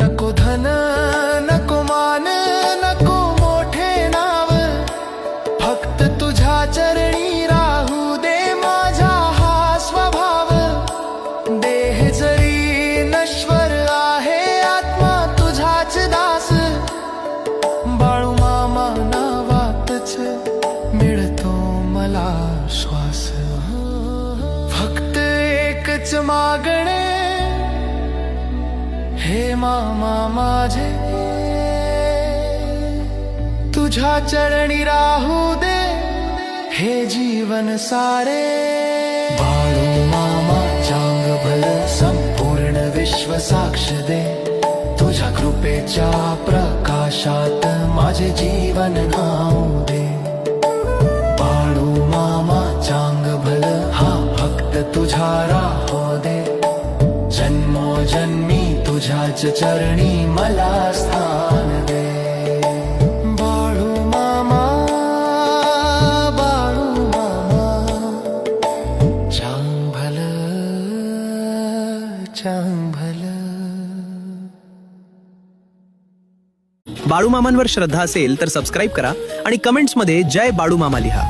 नको धन नको मान नको मोठे नाव, फक्त तुझ्या चरणी राहू दे माझा हा स्वभाव। देह जरी नश्वर आहे आत्मा तुझाच दास, बाळू मामा नावातच मिळतो मला श्वास। फक्त एकच मागणे हे मामा माझे, तुझ्या चरणी राहू दे हे जीवन सारे। बाळू मामा चांग भल संपूर्ण विश्व साक्ष दे, तुझ्या कृपेच्या प्रकाशात माझे जीवन नाव दे। बाळू मामा चांग भल हा फक्त तुझा राहो दे, जन्मोजन्मी तुझ्याच चरणी मला स्थान दे। बाळू मामा बाळू मामा चांग भल चांग भल। बाळू मामांवर श्रद्धा असेल तर सबस्क्राईब करा आणि कमेंट्समध्ये जय बाळू मामा लिहा।